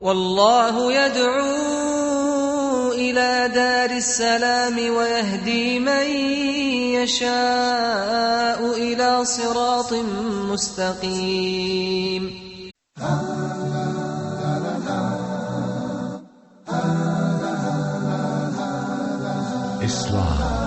والله يدعو إلى دار السلام ويهدي من يشاء إلى صراط مستقيم. Islam.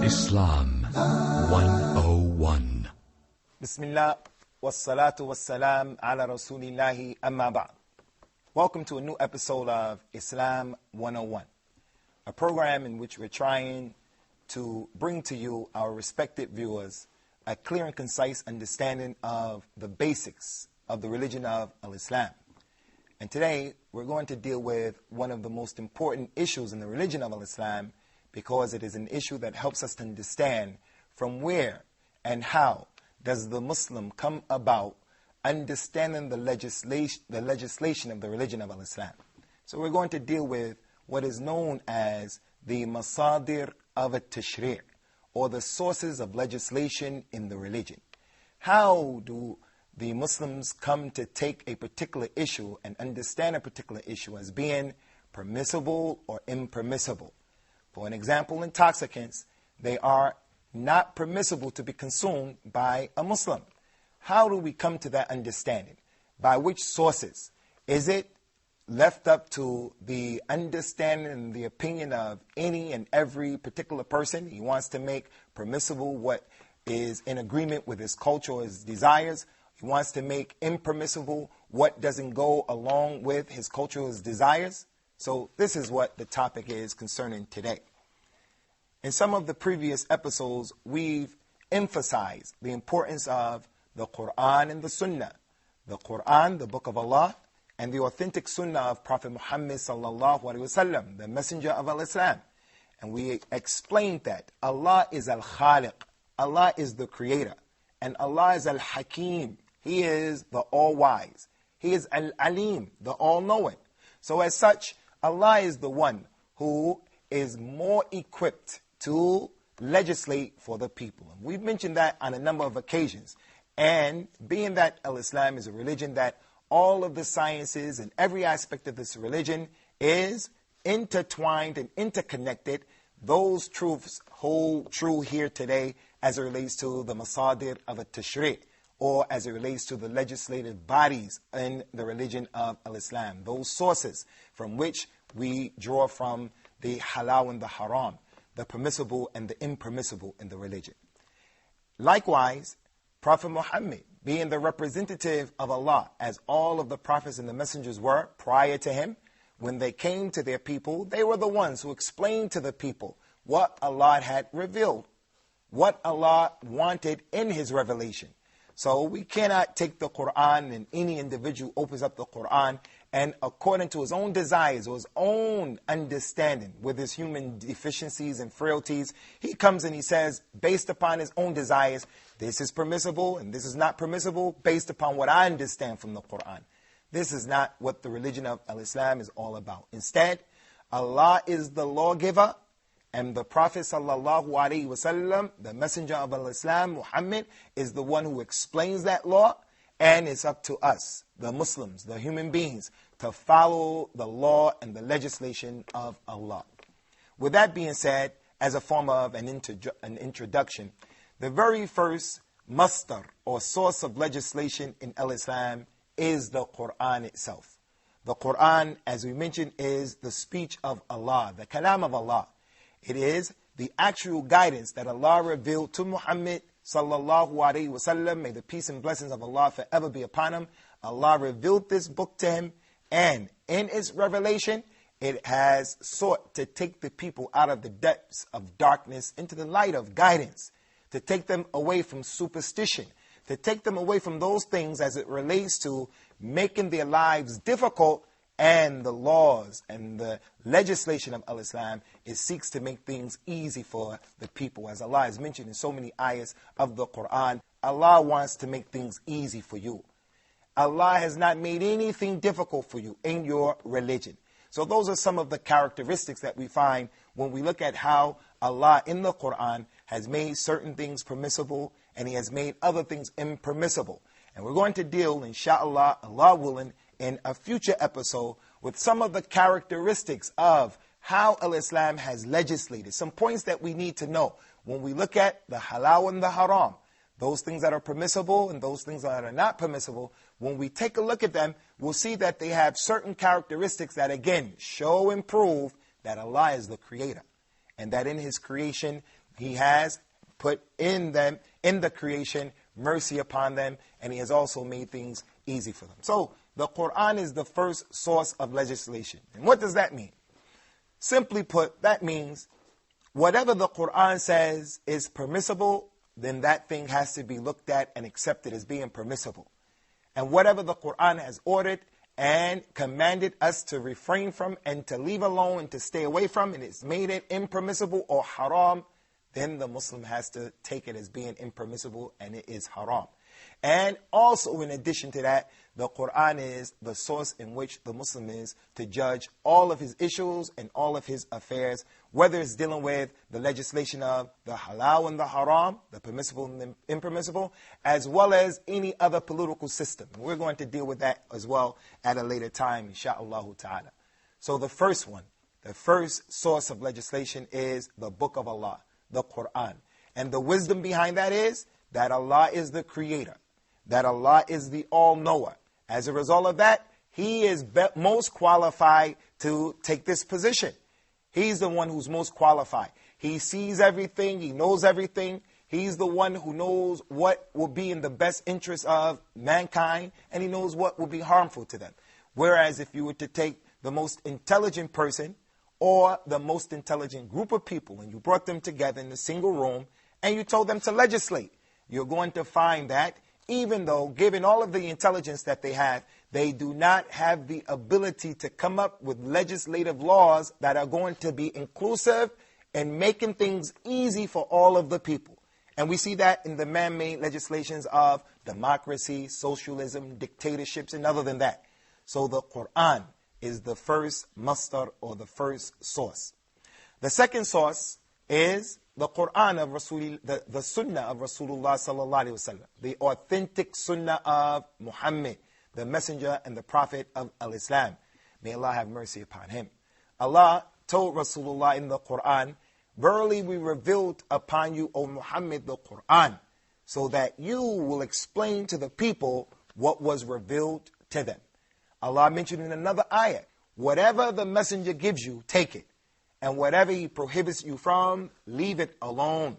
Islam 101. Bismillah, wassalatu wassalam ala rasulillahi amma ba'd. Welcome to a new episode of Islam 101, a program in which we're trying to bring to you, our respected viewers, a clear and concise understanding of the basics of the religion of Al-Islam. And today, we're going to deal with one of the most important issues in the religion of Al-Islam, because it is an issue that helps us to understand from where and how does the Muslim come about understanding the legislation of the religion of Al-Islam. So we're going to deal with what is known as the masadir of at-tashri', or the sources of legislation in the religion. How do the Muslims come to take a particular issue and understand a particular issue as being permissible or impermissible? For an example, intoxicants, they are not permissible to be consumed by a Muslim. How do we come to that understanding? By which sources? Is it left up to the understanding and the opinion of any and every particular person? He wants to make permissible what is in agreement with his culture or his desires. He wants to make impermissible what doesn't go along with his culture or his desires. So this is what the topic is concerning today. In some of the previous episodes, we've emphasized the importance of the Quran and the Sunnah. The Quran, the Book of Allah, and the authentic Sunnah of Prophet Muhammad sallallahu alaihi wasallam, the Messenger of Al-Islam. And we explained that Allah is Al-Khaliq, Allah is the Creator, and Allah is Al-Hakim, He is the All-Wise. He is Al-Alim, the All-Knowing. So as such, Allah is the one who is more equipped to legislate for the people. And we've mentioned that on a number of occasions. And being that Al-Islam is a religion that all of the sciences and every aspect of this religion is intertwined and interconnected, those truths hold true here today as it relates to the masadir of at-tashri', or as it relates to the legislative bodies in the religion of Al-Islam. Those sources from which we draw from the halal and the haram, the permissible and the impermissible in the religion. Likewise, Prophet Muhammad, being the representative of Allah, as all of the prophets and the messengers were prior to him, when they came to their people, they were the ones who explained to the people what Allah had revealed, what Allah wanted in His revelation. So we cannot take the Quran, and any individual opens up the Quran and according to his own desires or his own understanding with his human deficiencies and frailties, he comes and he says, based upon his own desires, this is permissible and this is not permissible based upon what I understand from the Quran. This is not what the religion of Al-Islam is all about. Instead, Allah is the lawgiver, and the Prophet sallallahu alaihi wasallam, the messenger of Al-Islam, Muhammad, is the one who explains that law, and it's up to us, the Muslims, the human beings, to follow the law and the legislation of Allah. With that being said, as a form of an introduction, the very first masdar or source of legislation in Al-Islam is the Quran itself. The Quran, as we mentioned, is the speech of Allah, the kalam of Allah. It is the actual guidance that Allah revealed to Muhammad sallallahu alaihi wasallam. May the peace and blessings of Allah forever be upon him. Allah revealed this book to him, and in its revelation, it has sought to take the people out of the depths of darkness into the light of guidance, to take them away from superstition, to take them away from those things as it relates to making their lives difficult. And the laws and the legislation of Al-Islam, it seeks to make things easy for the people. As Allah has mentioned in so many ayahs of the Quran, Allah wants to make things easy for you. Allah has not made anything difficult for you in your religion. So those are some of the characteristics that we find when we look at how Allah in the Quran has made certain things permissible and He has made other things impermissible. And we're going to deal, inshallah, Allah willing, in a future episode with some of the characteristics of how Al-Islam has legislated. Some points that we need to know when we look at the halal and the haram, those things that are permissible and those things that are not permissible. When we take a look at them, we'll see that they have certain characteristics that, again, show and prove that Allah is the creator. And that in His creation, He has put in them, in the creation, mercy upon them. And He has also made things easy for them. So, the Quran is the first source of legislation. And what does that mean? Simply put, that means whatever the Quran says is permissible, then that thing has to be looked at and accepted as being permissible. And whatever the Quran has ordered and commanded us to refrain from and to leave alone and to stay away from, and it's made it impermissible or haram, then the Muslim has to take it as being impermissible and it is haram. And also, in addition to that, the Quran is the source in which the Muslim is to judge all of his issues and all of his affairs, whether it's dealing with the legislation of the halal and the haram, the permissible and the impermissible, as well as any other political system. We're going to deal with that as well at a later time, insha'Allah ta'ala. So the first one, the first source of legislation is the Book of Allah, the Quran. And the wisdom behind that is that Allah is the creator, that Allah is the all-knower. As a result of that, He is most qualified to take this position. He's the one who's most qualified. He sees everything. He knows everything. He's the one who knows what will be in the best interest of mankind, and He knows what will be harmful to them. Whereas if you were to take the most intelligent person or the most intelligent group of people and you brought them together in a single room and you told them to legislate, you're going to find that even though, given all of the intelligence that they do not have the ability to come up with legislative laws that are going to be inclusive and making things easy for all of the people. And we see that in the man-made legislations of democracy, socialism, dictatorships, and other than that. So the Quran is the first masdar or the first source. The second source is the Quran of Rasul, the Sunnah of Rasulullah sallallahu alaihi wasallam, the authentic Sunnah of Muhammad, the messenger and the prophet of Al-Islam. May Allah have mercy upon him. Allah told Rasulullah in the Quran, "Verily we revealed upon you, O Muhammad, the Quran, so that you will explain to the people what was revealed to them." Allah mentioned in another ayah, whatever the messenger gives you, take it. And whatever he prohibits you from, leave it alone.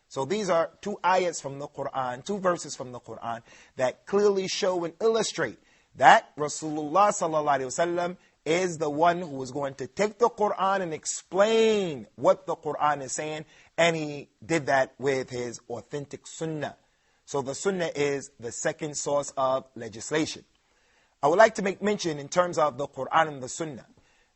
So these are two ayats from the Quran, two verses from the Quran that clearly show and illustrate that Rasulullah sallallahu alaihi wasallam is the one who is going to take the Quran and explain what the Quran is saying, and he did that with his authentic Sunnah. So the Sunnah is the second source of legislation. I would like to make mention in terms of the Quran and the Sunnah.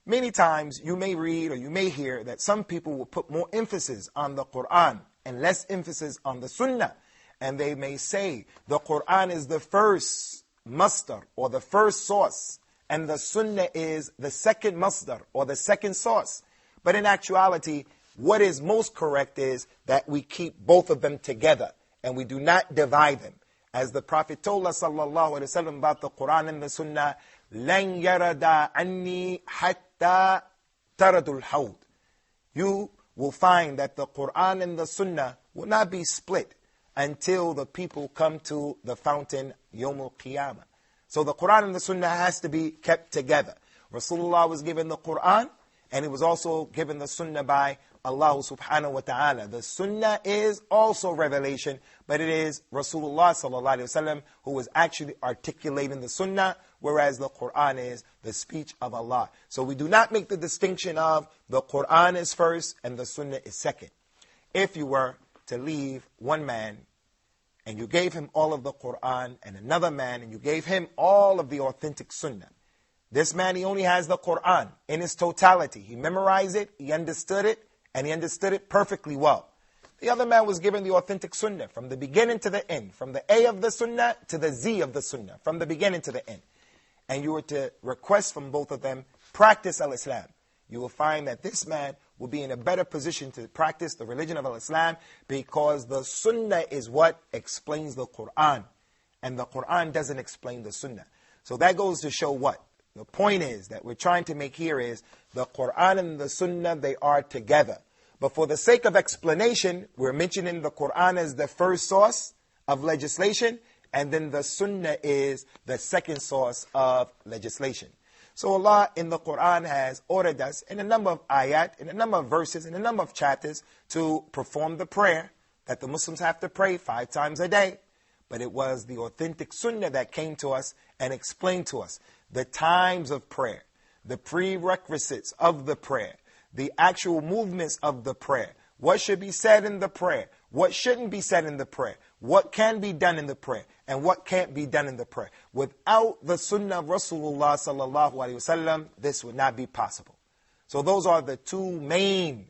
Many times you may read or you may hear that some people will put more emphasis on the Quran and less emphasis on the Sunnah. And they may say the Quran is the first masdar or the first source, and the Sunnah is the second masdar or the second source. But in actuality, what is most correct is that we keep both of them together and we do not divide them. As the Prophet told us sallallahu alaihi wasallam about the Quran and the Sunnah, لَنْ يَرَدَ عَنِّي حَتَّى تَرَدُ الْحَوْضِ. You will find that the Quran and the Sunnah will not be split until the people come to the fountain Yawm al-Qiyamah. So the Quran and the Sunnah has to be kept together. Rasulullah was given the Quran and he was also given the Sunnah by Allah subhanahu wa ta'ala. The Sunnah is also revelation, but it is Rasulullah sallallahu alaihi wasallam who was actually articulating the Sunnah, whereas the Quran is the speech of Allah. So we do not make the distinction of the Quran is first and the Sunnah is second. If you were to leave one man and you gave him all of the Quran and another man and you gave him all of the authentic Sunnah, this man, he only has the Quran in its totality. He memorized it, he understood it, and he understood it perfectly well. The other man was given the authentic sunnah from the beginning to the end, from the A of the sunnah to the Z of the sunnah, from the beginning to the end. And you were to request from both of them, practice al-Islam. You will find that this man will be in a better position to practice the religion of al-Islam, because the sunnah is what explains the Quran. And the Quran doesn't explain the sunnah. So that goes to show what? The point is that we're trying to make here is the Quran and the sunnah, they are together. But for the sake of explanation, we're mentioning the Quran as the first source of legislation, and then the sunnah is the second source of legislation. So Allah in the Quran has ordered us in a number of ayat, in a number of verses, in a number of chapters to perform the prayer that the Muslims have to pray 5 times a day. But it was the authentic sunnah that came to us and explained to us the times of prayer, the prerequisites of the prayer, the actual movements of the prayer, what should be said in the prayer, what shouldn't be said in the prayer, what can be done in the prayer, and what can't be done in the prayer. Without the sunnah of Rasulullah sallallahu alaihi wasallam, this would not be possible. So those are the 2 main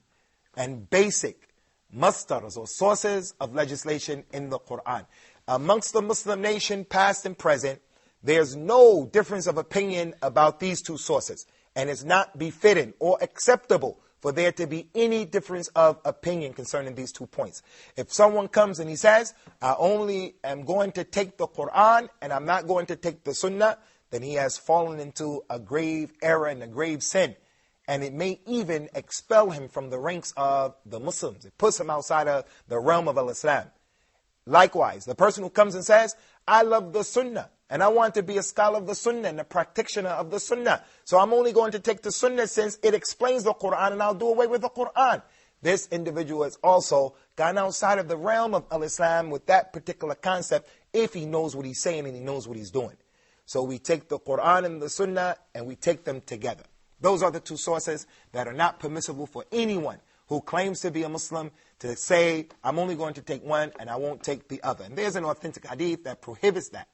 and basic mastars or sources of legislation in the Quran. Amongst the Muslim nation, past and present, there's no difference of opinion about these 2 sources. And it's not befitting or acceptable for there to be any difference of opinion concerning these 2 points. If someone comes and he says, I only am going to take the Quran and I'm not going to take the Sunnah, then he has fallen into a grave error and a grave sin. And it may even expel him from the ranks of the Muslims. It puts him outside of the realm of al-Islam. Likewise, the person who comes and says, I love the Sunnah, and I want to be a scholar of the Sunnah and a practitioner of the Sunnah. So I'm only going to take the Sunnah since it explains the Quran, and I'll do away with the Quran. This individual has also gone outside of the realm of al-Islam with that particular concept, if he knows what he's saying and he knows what he's doing. So we take the Quran and the Sunnah and we take them together. Those are the 2 sources that are not permissible for anyone who claims to be a Muslim to say, I'm only going to take one and I won't take the other. And there's an authentic hadith that prohibits that.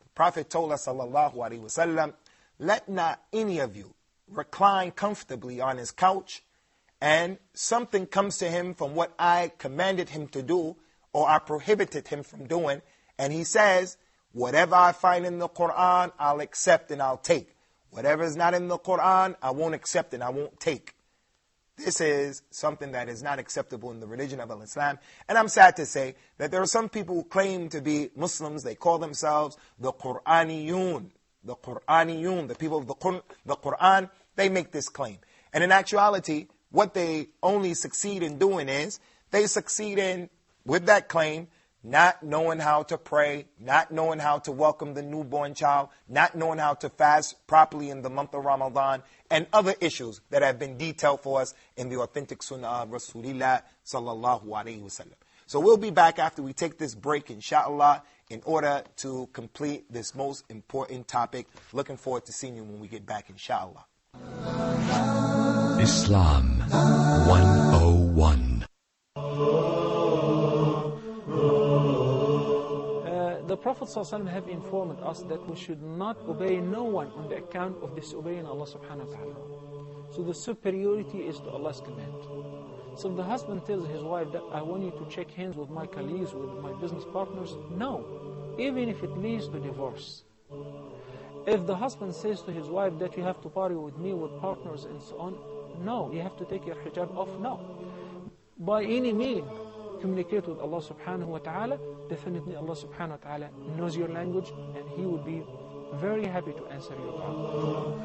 The Prophet told us, sallallahu alaihi wasallam, let not any of you recline comfortably on his couch and something comes to him from what I commanded him to do or I prohibited him from doing, and he says, whatever I find in the Quran, I'll accept and I'll take. Whatever is not in the Quran, I won't accept and I won't take. This is something that is not acceptable in the religion of Islam. And I'm sad to say that there are some people who claim to be Muslims. They call themselves the Quraniyun. The Quraniyun, the people of the Quran, they make this claim. And in actuality, what they only succeed in doing is, they succeed in, with that claim, not knowing how to pray, not knowing how to welcome the newborn child, not knowing how to fast properly in the month of Ramadan, and other issues that have been detailed for us in the authentic Sunnah of Rasulullah sallallahu alaihi wasallam. So we'll be back after we take this break, inshallah, in order to complete this most important topic. Looking forward to seeing you when we get back, inshallah. Islam 101. The Prophet ﷺ have informed us that we should not obey no one on the account of disobeying Allah subhanahu wa ta'ala. So the superiority is to Allah's command. So if the husband tells his wife that I want you to shake hands with my colleagues, with my business partners, no, even if it leads to divorce. If the husband says to his wife that you have to party with me, with partners and so on, no, you have to take your hijab off, no. By any means, communicate with Allah subhanahu wa ta'ala. Definitely Allah subhanahu wa ta'ala knows your language and He would be very happy to answer your call.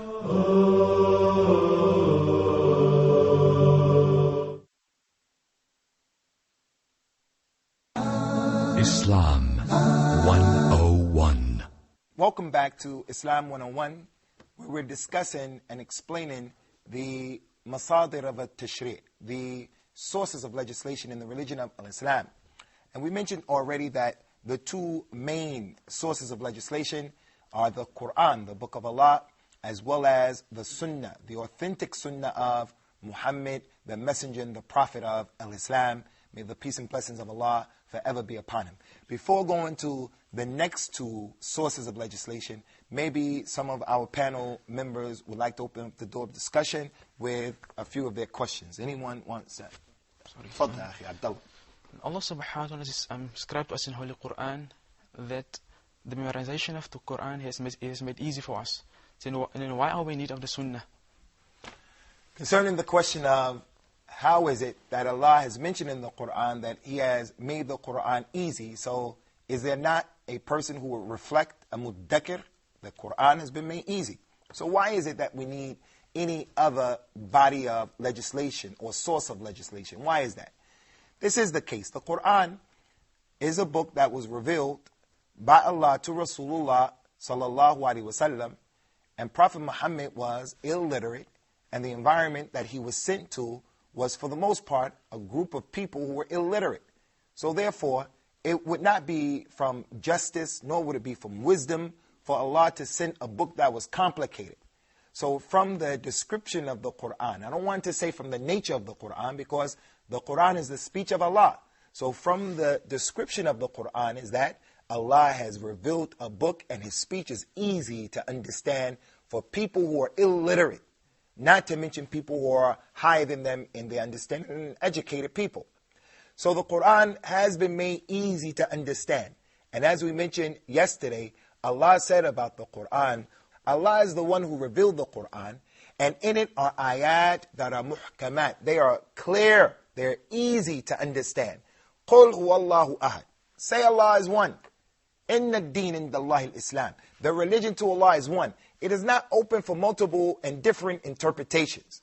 Islam 101. Welcome back to Islam 101, where we're discussing and explaining the masadir of al-tashri', the sources of legislation in the religion of Islam. And we mentioned already that the 2 main sources of legislation are the Quran, the Book of Allah, as well as the Sunnah, the authentic Sunnah of Muhammad, the messenger and the prophet of Islam. May the peace and blessings of Allah forever be upon him. Before going to the next 2 sources of legislation, maybe some of our panel members would like to open up the door of discussion with a few of their questions. Anyone wants that? Sorry. Allah subhanahu wa ta'ala has described to us in Holy Quran that the memorization of the Quran is made easy for us. So then why are we in need of the Sunnah? Concerning the question of how is it that Allah has mentioned in the Quran that He has made the Quran easy, so is there not a person who will reflect, a muddakir? The Quran has been made easy. So why is it that we need any other body of legislation or source of legislation? Why is that? This is the case. The Quran is a book that was revealed by Allah to Rasulullah sallallahu alaihi wasallam, and Prophet Muhammad was illiterate, and the environment that he was sent to was for the most part a group of people who were illiterate. So therefore, it would not be from justice, nor would it be from wisdom for Allah to send a book that was complicated. So from the description of the Quran, I don't want to say from the nature of the Quran, because the Quran is the speech of Allah. So from the description of the Quran is that Allah has revealed a book and His speech is easy to understand for people who are illiterate, not to mention people who are higher than them in their understanding and educated people. So the Quran has been made easy to understand. And as we mentioned yesterday, Allah said about the Quran, Allah is the one who revealed the Quran, and in it are ayat that are muhkamat. They are clear, they're easy to understand. قُلْ هُوَ اللَّهُ أَحَدٌ. Say Allah is one. إِنَّ الدِّينَ عِنْدَ اللَّهِ الْإِسْلَامِ. The religion to Allah is one. It is not open for multiple and different interpretations.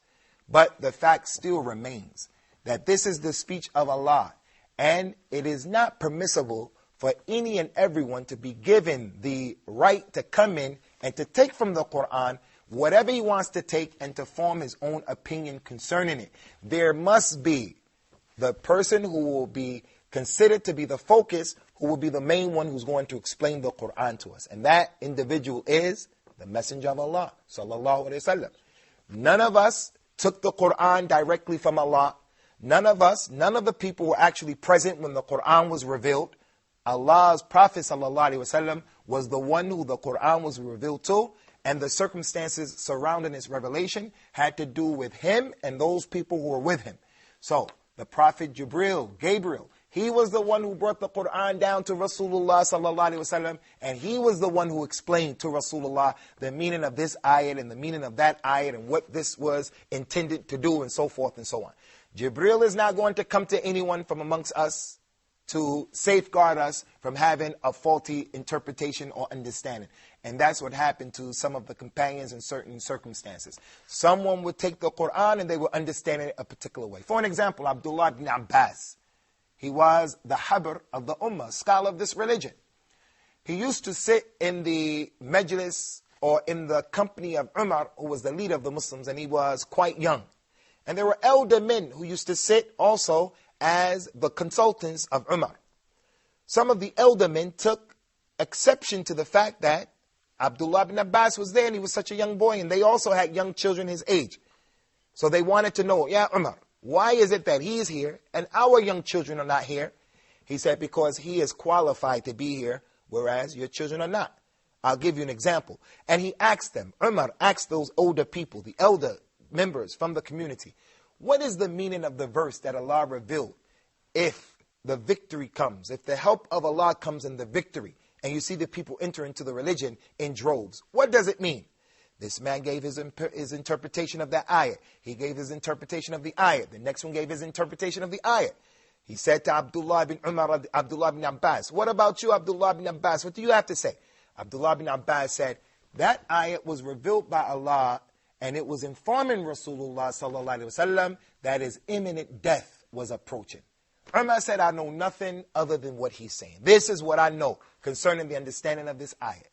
But the fact still remains that this is the speech of Allah, and it is not permissible for any and everyone to be given the right to come in and to take from the Quran whatever he wants to take and to form his own opinion concerning it. There must be the person who will be considered to be the focus, who will be the main one who's going to explain the Quran to us. And that individual is the Messenger of Allah, sallallahu alaihi wasallam. None of us took the Quran directly from Allah. None of the people were actually present when the Quran was revealed. Allah's Prophet sallallahu alaihi wasallam was the one who the Quran was revealed to, and the circumstances surrounding its revelation had to do with him and those people who were with him. So the Prophet Gabriel, he was the one who brought the Quran down to Rasulullah sallallahu alaihi wasallam, and he was the one who explained to Rasulullah the meaning of this ayat and the meaning of that ayat and what this was intended to do, and so forth and so on. Jibril is not going to come to anyone from amongst us to safeguard us from having a faulty interpretation or understanding. And that's what happened to some of the companions in certain circumstances. Someone would take the Quran and they would understand it a particular way. For an example, Abdullah ibn Abbas. He was the habr of the ummah, scholar of this religion. He used to sit in the majlis or in the company of Umar, who was the leader of the Muslims, and he was quite young. And there were elder men who used to sit also as the consultants of Umar. Some of the elder men took exception to the fact that Abdullah ibn Abbas was there and he was such a young boy, and they also had young children his age. So they wanted to know, yeah, Umar, why is it that he is here and our young children are not here? He said, because he is qualified to be here, whereas your children are not. I'll give you an example. And he asked them, Umar asked those older people, the elder members from the community, what is the meaning of the verse that Allah revealed? If the victory comes, if the help of Allah comes in the victory, and you see the people enter into the religion in droves, what does it mean? This man gave his interpretation of that ayat. He gave his interpretation of the ayat. The next one gave his interpretation of the ayat. He said to Abdullah ibn Abbas, what about you, Abdullah ibn Abbas? What do you have to say? Abdullah ibn Abbas said, that ayat was revealed by Allah, and it was informing Rasulullah sallallahu alaihi wasallam that his imminent death was approaching. Umar said, I know nothing other than what he's saying. This is what I know concerning the understanding of this ayat.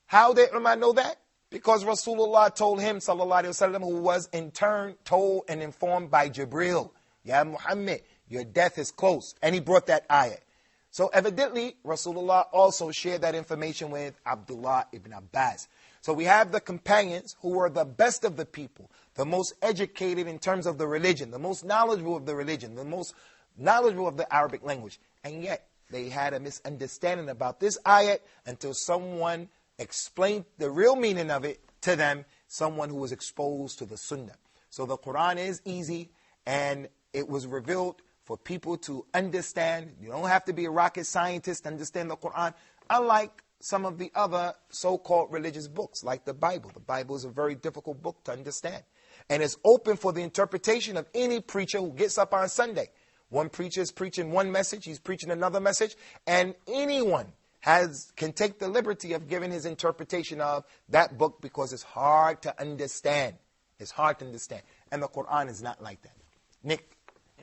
How did Umar know that? Because Rasulullah told him, sallallahu alaihi wasallam, who was in turn told and informed by Jibril, Ya Muhammad, your death is close. And he brought that ayat. So evidently, Rasulullah also shared that information with Abdullah ibn Abbas. So we have the companions who were the best of the people, the most educated in terms of the religion, the most knowledgeable of the religion, the most knowledgeable of the Arabic language. And yet, they had a misunderstanding about this ayat until someone explained the real meaning of it to them, someone who was exposed to the Sunnah. So the Quran is easy, and it was revealed for people to understand. You don't have to be a rocket scientist to understand the Quran, unlike some of the other so-called religious books, like the Bible. The Bible is a very difficult book to understand. And it's open for the interpretation of any preacher who gets up on Sunday. One preacher is preaching one message, he's preaching another message, and anyone can take the liberty of giving his interpretation of that book because it's hard to understand. It's hard to understand. And the Quran is not like that. Nick?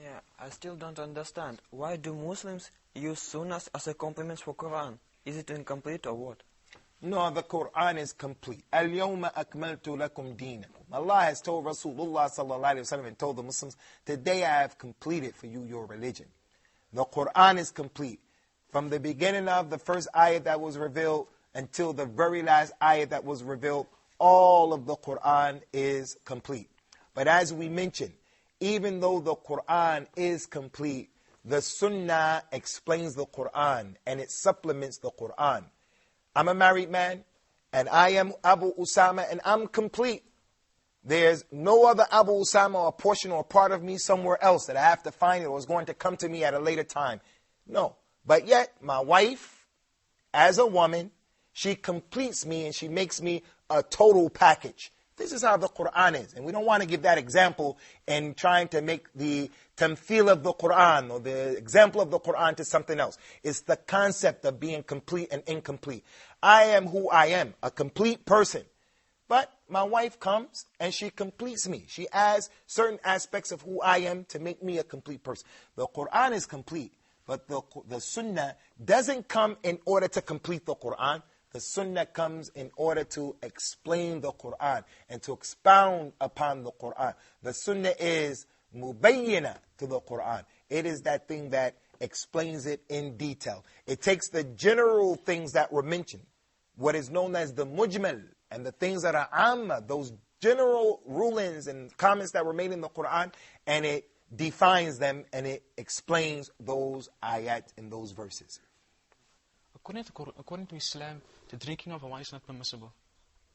Yeah, I still don't understand. Why do Muslims use Sunnahs as a complement for Quran? Is it incomplete or what? No, the Quran is complete. Al-yawma akmaltu lakum deenakum. Allah has told Rasulullah sallallahu alayhi wa sallam and told the Muslims, today I have completed for you your religion. The Quran is complete. From the beginning of the first ayat that was revealed until the very last ayat that was revealed, all of the Quran is complete. But as we mentioned, even though the Quran is complete, the Sunnah explains the Quran and it supplements the Quran. I'm a married man and I am Abu Usamah and I'm complete. There's no other Abu Usamah or portion or part of me somewhere else that I have to find it or is going to come to me at a later time. No. But yet, my wife, as a woman, she completes me and she makes me a total package. This is how the Quran is. And we don't want to give that example in trying to make the tamthil of the Quran or the example of the Quran to something else. It's the concept of being complete and incomplete. I am who I am, a complete person. But my wife comes and she completes me. She adds certain aspects of who I am to make me a complete person. The Quran is complete. But the Sunnah doesn't come in order to complete the Quran. The Sunnah comes in order to explain the Quran and to expound upon the Quran. The Sunnah is mubayyina to the Quran. It is that thing that explains it in detail. It takes the general things that were mentioned, what is known as the mujmal, and the things that are amma, those general rulings and comments that were made in the Quran, and it defines them and it explains those ayat in those verses. According to Islam, the drinking of wine is not permissible.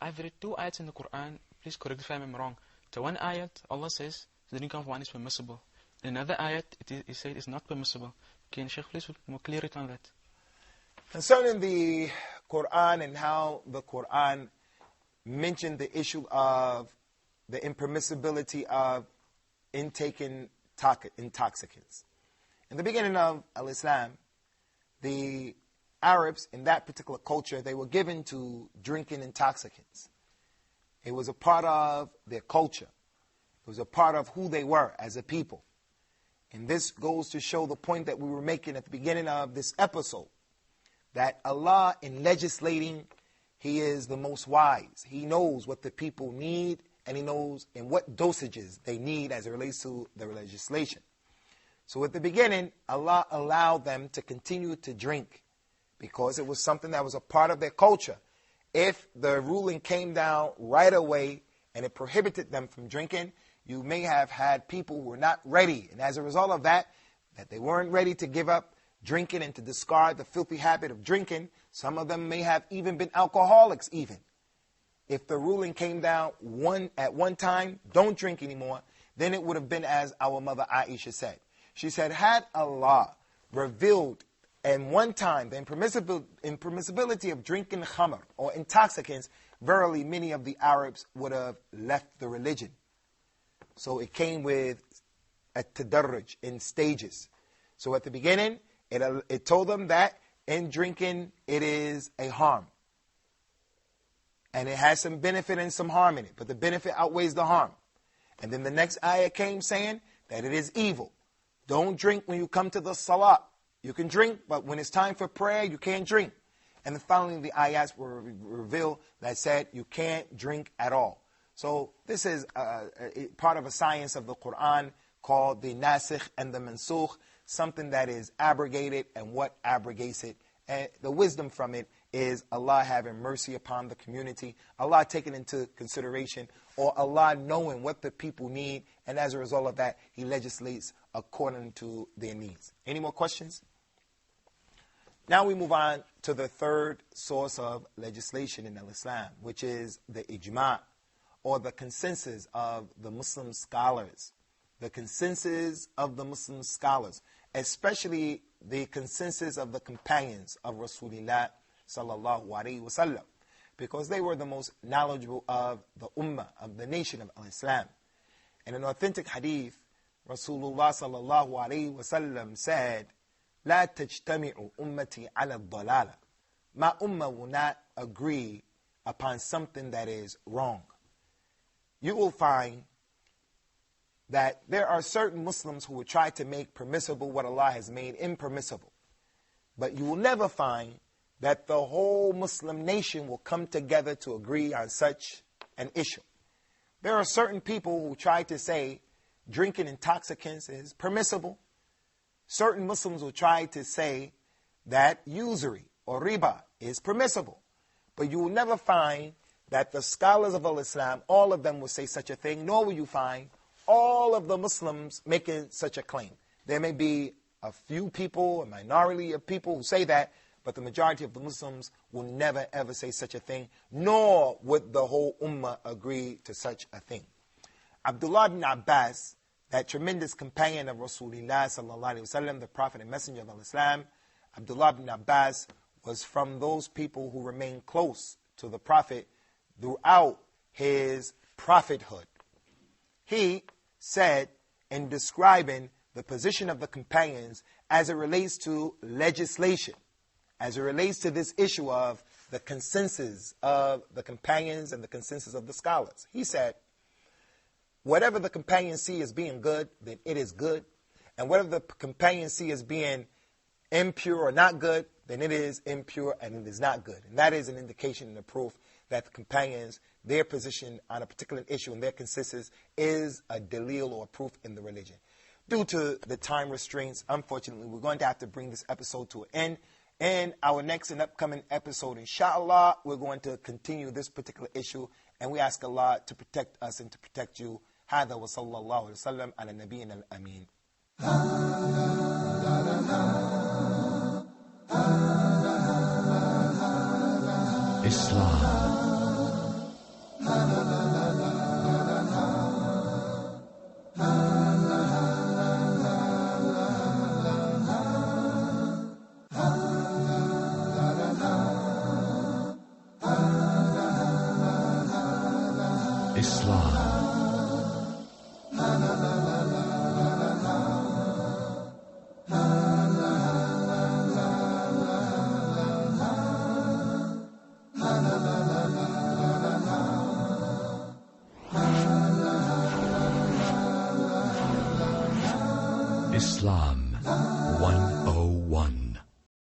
I've read 2 ayats in the Quran. Please correct if I'm wrong. The one ayat, Allah says the drinking of wine is permissible. Another ayat, it said it's not permissible. Can Sheikh please more clear it on that? Concerning the Quran and how the Quran mentioned the issue of the impermissibility of intaking intoxicants. In the beginning of Al-Islam, the Arabs in that particular culture, they were given to drinking intoxicants. It was a part of their culture. It was a part of who they were as a people. And this goes to show the point that we were making at the beginning of this episode, that Allah, in legislating, He is the most wise. He knows what the people need, and He knows in what dosages they need as it relates to the legislation. So at the beginning, Allah allowed them to continue to drink because it was something that was a part of their culture. If the ruling came down right away and it prohibited them from drinking, you may have had people who were not ready. And as a result of that they weren't ready to give up drinking and to discard the filthy habit of drinking. Some of them may have even been alcoholics even. If the ruling came down at one time, don't drink anymore, then it would have been as our mother Aisha said. She said, had Allah revealed in one time the impermissibility of drinking khamr or intoxicants, verily many of the Arabs would have left the religion. So it came with a tadarruj, in stages. So at the beginning, it told them that in drinking it is a harm. And it has some benefit and some harm in it, but the benefit outweighs the harm. And then the next ayah came saying that it is evil. Don't drink when you come to the salah. You can drink, but when it's time for prayer, you can't drink. And then finally the ayats were revealed that said you can't drink at all. So this is part of a science of the Quran called the nasikh and the mansukh, something that is abrogated and what abrogates it. And the wisdom from it is Allah having mercy upon the community, Allah taking into consideration, or Allah knowing what the people need, and as a result of that, He legislates according to their needs. Any more questions? Now we move on to the third source of legislation in Islam, which is the ijma', or the consensus of the Muslim scholars, the consensus of the Muslim scholars, especially the consensus of the companions of Rasulullah sallallahu alaihi wasallam, because they were the most knowledgeable of the ummah, of the nation of Islam. In an authentic hadith, Rasulullah sallallahu alaihi wasallam said, "La tajtami'u ummati ala dalala." My ummah will not agree upon something that is wrong. You will find that there are certain Muslims who will try to make permissible what Allah has made impermissible. But you will never find that the whole Muslim nation will come together to agree on such an issue. There are certain people who try to say drinking intoxicants is permissible. Certain Muslims will try to say that usury or riba is permissible. But you will never find that the scholars of Islam, all of them will say such a thing, nor will you find all of the Muslims making such a claim. There may be a few people, a minority of people who say that, but the majority of the Muslims will never ever say such a thing, nor would the whole ummah agree to such a thing. Abdullah ibn Abbas, that tremendous companion of Rasulullah sallallahu alaihi wasallam, the Prophet and Messenger of Islam, Abdullah ibn Abbas was from those people who remained close to the Prophet throughout his prophethood. He said, in describing the position of the companions as it relates to legislation, as it relates to this issue of the consensus of the companions and the consensus of the scholars, he said, whatever the companions see as being good, then it is good. And whatever the companions see as being impure or not good, then it is impure and it is not good. And that is an indication and a proof that the companions, their position on a particular issue and their consensus is a dalil or a proof in the religion. Due to the time restraints, unfortunately, we're going to have to bring this episode to an end. In our next and upcoming episode, inshallah, we're going to continue this particular issue, and we ask Allah to protect us and to protect you. هذا وصلى الله وسلم على نبينا الأمين. Islam. Islam. Islam.